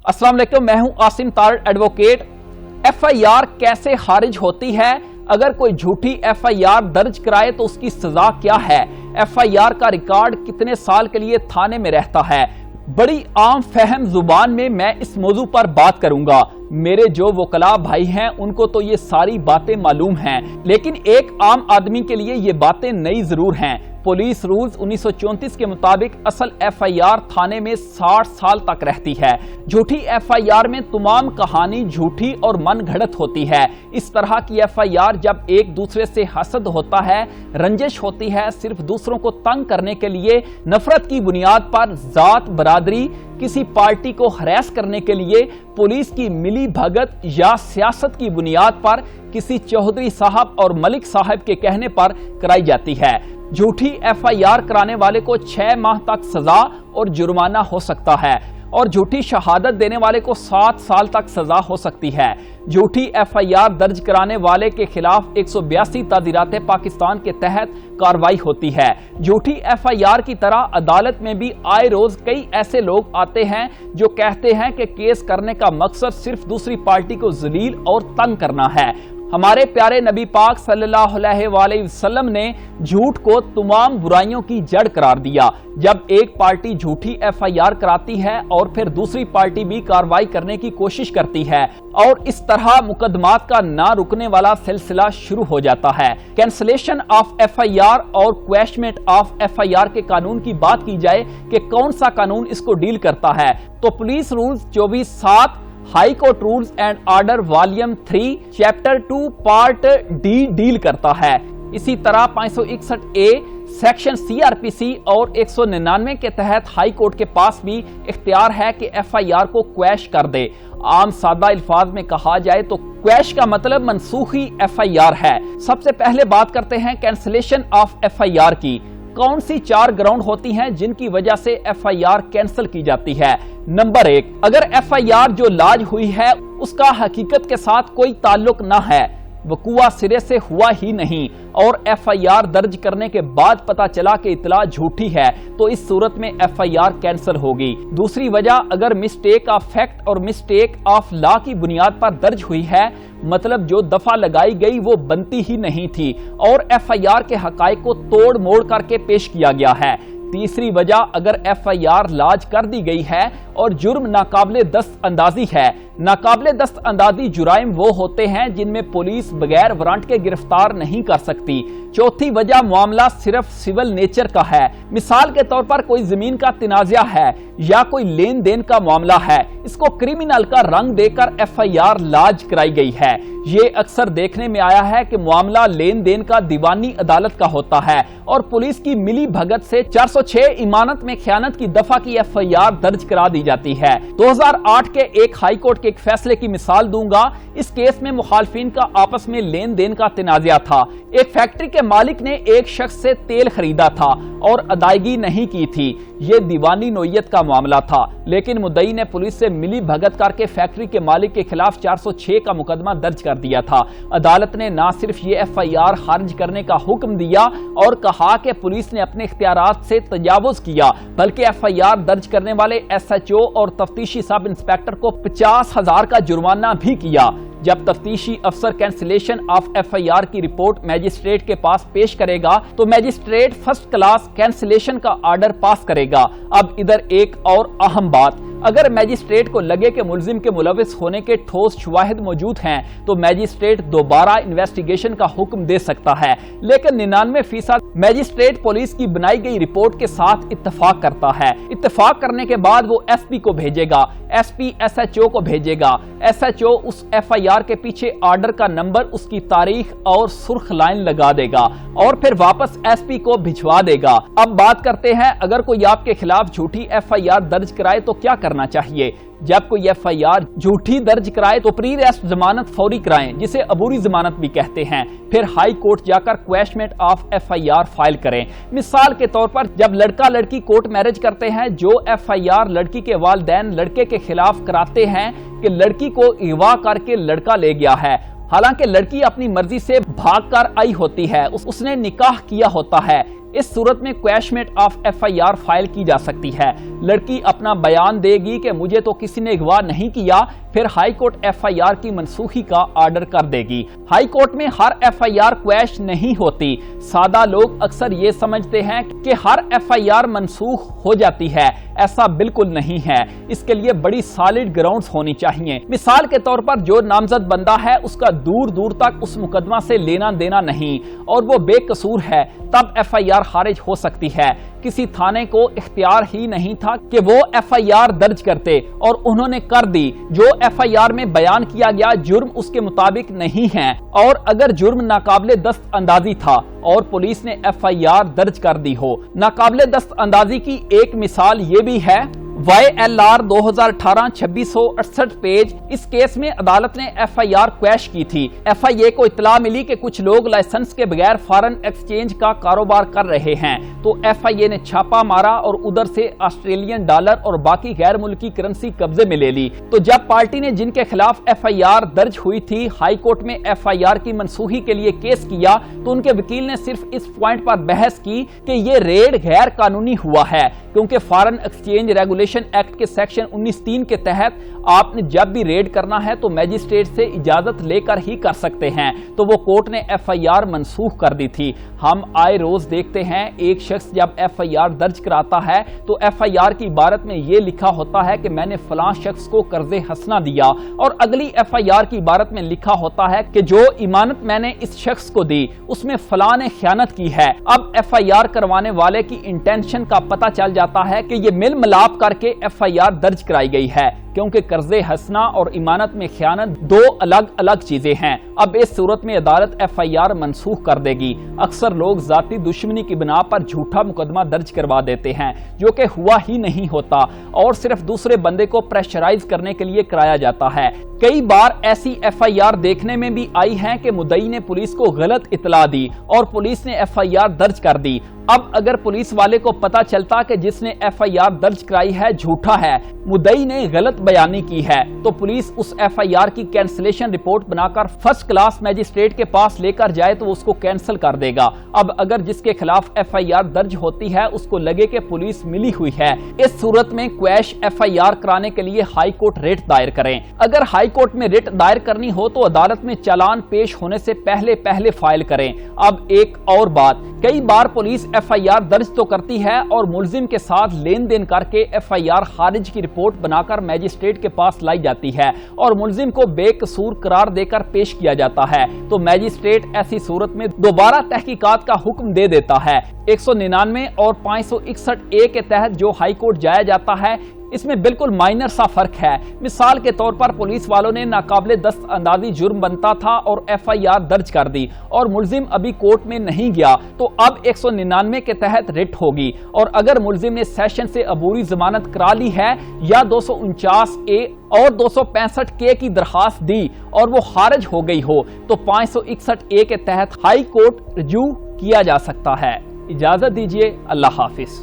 अस्सलाम वालेकुम, मैं हूं आसिम तारड़ एडवोकेट। एफआईआर कैसे खारिज होती है? अगर कोई झूठी एफआईआर दर्ज कराए तो उसकी सजा क्या है? एफआईआर का रिकॉर्ड कितने साल के लिए थाने में रहता है? बड़ी आम फहम जुबान में मैं इस मौजू पर बात करूंगा। मेरे जो वकला भाई हैं उनको तो ये सारी बातें मालूम हैं, लेकिन एक आम आदमी के लिए ये बातें नई जरूर हैं। पुलिस रूल्स 1934 के मुताबिक असल एफआईआर थाने में 60 साल तक रहती है। झूठी एफआईआर में तमाम कहानी झूठी और मन घड़त होती है। इस तरह की एफआईआर जब एक दूसरे से हसद होता है, रंजिश होती है, सिर्फ दूसरों को तंग करने के लिए, नफरत की बुनियाद पर, जात बरादरी, किसी पार्टी को हरास करने के लिए, पुलिस की मिली भगत या सियासत की बुनियाद पर किसी चौधरी साहब और मलिक साहब के कहने पर कराई जाती है। झूठी एफआईआर कराने वाले को 6 माह तक सजा और जुर्माना हो सकता है और झूठी शहादत देने वाले को 7 साल तक सजा हो सकती है। झूठी एफआईआर दर्ज कराने वाले के खिलाफ 182 ताज़ीरात पाकिस्तान के तहत कार्रवाई होती है। झूठी एफआईआर की तरह अदालत में भी आए रोज कई ऐसे लोग आते हैं जो कहते हैं कि केस करने का मकसद सिर्फ दूसरी पार्टी को जलील और तंग करना है। हमारे प्यारे नबी पाक सल्लल्लाहु अलैहि वसल्लम ने झूठ को तमाम बुराइयों की जड़ करार दिया। जब एक पार्टी झूठी एफआईआर कराती है और फिर दूसरी पार्टी भी कार्रवाई करने की कोशिश करती है और इस तरह मुकदमात का ना रुकने वाला सिलसिला शुरू हो जाता है। कैंसलेशन ऑफ एफआईआर और क्वैशमेंट ऑफ एफआईआर के कानून की बात की जाए कि कौन सा कानून इसको डील करता है, तो police rules 24/7 high court rules and order volume 3 chapter 2 part D deal करता है। इसी तरह 561A सेक्शन सीआरपीसी और 199 के तहत हाई कोर्ट के पास भी इख्तियार है कि एफआईआर को क्वैश कर दे। आम सादा अल्फाज में कहा जाए तो क्वैश का मतलब मनसूखी एफआईआर है। सबसे पहले बात करते हैं कैंसलेशन ऑफ एफआईआर की। कौन सी 4 ग्राउंड होती हैं जिनकी वजह से एफआईआर कैंसिल की जाती है? नंबर 1, अगर एफआईआर जो लाज हुई है उसका हकीकत के साथ कोई ताल्लुक न है, वकूआ सिरे से हुआ ही नहीं और एफआईआर दर्ज करने के बाद पता चला कि इतला झूठी है, तो इस सूरत में एफआईआर कैंसिल होगी। दूसरी वजह, अगर मिस्टेक ऑफ फैक्ट और मिस्टेक ऑफ लॉ की बुनियाद पर दर्ज हुई है, मतलब जो दफा लगाई गई वो बनती ही नहीं थी और एफआईआर के हकाइक को तोड़ मोड़ करके पेश किया गया है। तीसरी वजह, अगर एफआईआर लाज कर दी गई है और जुर्म नाकाबिले दस्त अंदाजी है। नाकाबिले दस्त अंदाजी जुराइम वो होते हैं जिनमें पुलिस बगैर वारंट के गिरफ्तार नहीं कर सकती। चौथी वजह, मामला सिर्फ सिविल नेचर का है। मिसाल के तौर पर कोई जमीन का तनाज़ा है या कोई लेन देन का मामला है, इसको क्रिमिनल का रंग देकर एफआईआर लाज कराई गई है। ये अक्सर देखने में आया है कि मामला लेन देन का दीवानी अदालत का होता है और पुलिस की मिली भगत से 406 इमानत में खयानत की दफा की एफआईआर दर्ज करा दी जाती है। 2008 के एक हाई कोर्ट के एक फैसले की मिसाल दूंगा। इस केस में मुखालफिन का आपस में लेन देन का तनाज़ा था। एक फैक्ट्री के मालिक ने एक शख्स से तेल खरीदा था और अदायगी नहीं की थी। ये दीवानी नोयत का मामला था, लेकिन मुद्दई ने पुलिस से मिली भगत करके फैक्ट्री के मालिक के खिलाफ 406 का मुकदमा दर्ज कर दिया था। अदालत ने न सिर्फ ये एफआईआर खारिज करने का हुक्म दिया और कहा कि पुलिस ने अपने इख्तियारात से तजावुज किया, बल्कि एफआईआर दर्ज करने वाले एसएचओ और तफ्तीशी सब इंस्पेक्टर को 50,000 का जुर्माना भी किया। जब तफ्तीशी अफसर कैंसिलेशन ऑफ एफआईआर की रिपोर्ट मैजिस्ट्रेट के पास पेश करेगा तो मैजिस्ट्रेट फर्स्ट क्लास कैंसिलेशन का ऑर्डर पास करेगा। अब इधर एक और अहम बात, अगर मैजिस्ट्रेट को लगे कि मुलजिम के मुलविस होने के ठोस शवाहिद मौजूद हैं तो मैजिस्ट्रेट दोबारा इन्वेस्टिगेशन का हुक्म दे सकता है, लेकिन 99% मैजिस्ट्रेट पुलिस की बनाई गई रिपोर्ट के साथ इत्तेफाक करता है। इत्तेफाक करने के बाद वो एसपी को भेजेगा, एसपी एसएचओ को भेजेगा, एसएचओ उस एफआईआर के पीछे ऑर्डर का नंबर, उसकी तारीख और सुर्ख लाइन लगा देगा और फिर वापस एसपी को भिजवा देगा। अब बात करते हैं, अगर कोई आपके खिलाफ झूठी एफआईआर दर्ज कराए तो क्या करना चाहिए? जब कोई एफआईआर झूठी दर्ज कराए तो प्री अरेस्ट जमानत फौरी कराएं, जिसे अबूरी जमानत भी कहते हैं। फिर हाई कोर्ट जाकर क्वैशमेंट ऑफ एफआईआर फाइल करें। मिसाल के तौर पर जब लड़का लड़की कोर्ट मैरिज करते हैं, जो एफआईआर लड़की के वालिदैन लड़के के खिलाफ कराते हैं कि लड़की को अगवा करके लड़का ले गया है, हालांकि लड़की अपनी मर्जी से भागकर आई होती है, उसने निकाह किया होता है, اس صورت میں کویشمنٹ آف FIR فائل کی جا سکتی ہے۔ لڑکی اپنا بیان دے گی کہ مجھے تو کسی نے اغوا نہیں کیا، پھر ہائی کورٹ FIR کی منسوخی کا آرڈر کر دے گی۔ ہائی کورٹ میں ہر FIR کویش نہیں ہوتی۔ سادہ لوگ اکثر یہ سمجھتے ہیں کہ ہر FIR منسوخ ہو جاتی ہے، ایسا بالکل نہیں ہے۔ اس کے لیے بڑی سالڈ گراؤنڈز ہونی چاہیے۔ مثال کے طور پر جو نامزد بندہ ہے اس کا دور دور تک اس مقدمہ سے لینا دینا نہیں اور وہ بے قصور ہے، تب FIR خارج ہو سکتی ہے۔ کسی تھانے کو اختیار ہی نہیں تھا کہ وہ FIR درج کرتے اور انہوں نے کر دی۔ جو FIR میں بیان کیا گیا جرم اس کے مطابق نہیں ہے، اور اگر جرم ناقابل دست اندازی تھا اور پولیس نے FIR درج کر دی ہو۔ ناقابل دست اندازی کی ایک مثال یہ بھی ہے، YLR 2018-2668 پیج۔ اس کیس میں عدالت نے FIR کویش کی تھی۔ FIA کو اطلاع ملی کہ کچھ لوگ لائسنس کے بغیر فارن ایکسچینج کا کاروبار کر رہے ہیں، تو FIA نے چھاپا مارا اور ادھر سے آسٹریلین ڈالر اور باقی غیر ملکی کرنسی قبضے میں لے لی۔ تو جب پارٹی نے جن کے خلاف FIR درج ہوئی تھی ہائی کورٹ میں FIR کی منسوخی کے لیے کیس کیا، تو ان کے وکیل نے صرف اس پوائنٹ پر بحث کی کہ یہ ریڈ غیر قانونی ہوا ہے، کیونکہ فارن ایکسچینج ریگولیشن ایکٹ کے سیکشن 19(3) کے تحت آپ نے جب بھی ریڈ کرنا ہے تو میجسٹریٹ سے اجازت لے کر ہی کر سکتے ہیں۔ تو وہ کورٹ نے FIR منسوخ کر دی تھی۔ ہم آئے روز دیکھتے ہیں ایک شخص جب FIR درج کراتا ہے تو FIR کی عبارت میں یہ لکھا ہوتا ہے کہ میں نے فلاں شخص کو قرض حسنہ دیا، اور اگلی FIR کی عبارت میں لکھا ہوتا ہے کہ جو امانت میں نے اس شخص کو دی اس میں فلاں نے خیانت کی ہے۔ اب FIR کروانے والے کی انٹینشن کا پتہ چل جاتا ہے کہ یہ مل ملاپ کر کے FIR درج کرائی گئی ہے، کیونکہ قرض حسنہ اور امانت میں خیانت دو الگ الگ چیزیں ہیں۔ اب اس صورت میں عدالت FIR منسوخ کر دے گی۔ اکثر لوگ ذاتی دشمنی کی بنا پر جھوٹا مقدمہ درج کروا دیتے ہیں، جو کہ ہوا ہی نہیں ہوتا اور صرف دوسرے بندے کو پریشرائز کرنے کے لیے کرایا جاتا ہے۔ کئی بار ایسی FIR دیکھنے میں بھی آئی ہیں کہ مدعی نے پولیس کو غلط اطلاع دی اور پولیس نے FIR درج کر دی۔ اب اگر پولیس والے کو پتا چلتا کہ جس نے FIR درج کرائی ہے جھوٹا ہے، مدعی نے غلط بیانی کی ہے، تو پولیس اس FIR کی کینسلیشن رپورٹ بنا کر فرسٹ کلاس میجسٹریٹ کے پاس لے کر جائے تو اس کو کینسل کر دے گا۔ اب اگر جس کے خلاف FIR درج ہوتی ہے اس کو لگے کہ پولیس ملی ہوئی ہے، اس صورت میں کویش FIR کرانے کے لیے ہائی کورٹ ریٹ دائر کریں۔ اگر ہائی کورٹ میں ریٹ دائر کرنی ہو تو عدالت میں چالان پیش ہونے سے پہلے فائل کریں۔ اب ایک اور بات، کئی بار پولیس FIR درج تو کرتی ہے اور ملزم کے ساتھ لین دین کر کے FIR خارج کی رپورٹ بنا کر میجسٹریٹ کے پاس لائی جاتی ہے اور ملزم کو بے قصور قرار دے کر پیش کیا جاتا ہے، تو میجسٹریٹ ایسی صورت میں دوبارہ تحقیقات کا حکم دے دیتا ہے۔ 199 اور 561(a) کے تحت جو ہائی کورٹ جایا جاتا ہے اس میں بالکل مائنر سا فرق ہے۔ مثال کے طور پر پولیس والوں نے ناقابل دست اندازی جرم بنتا تھا اور FIR درج کر دی اور ملزم ابھی کورٹ میں نہیں گیا، تو اب 199 کے تحت ریٹ ہوگی، اور اگر ملزم نے سیشن سے عبوری ضمانت کرا لی ہے یا 249(a) اور 265(k) کی درخواست دی اور وہ خارج ہو گئی ہو تو 561(a) کے تحت ہائی کورٹ رجوع کیا جا سکتا ہے۔ اجازت دیجیے، اللہ حافظ۔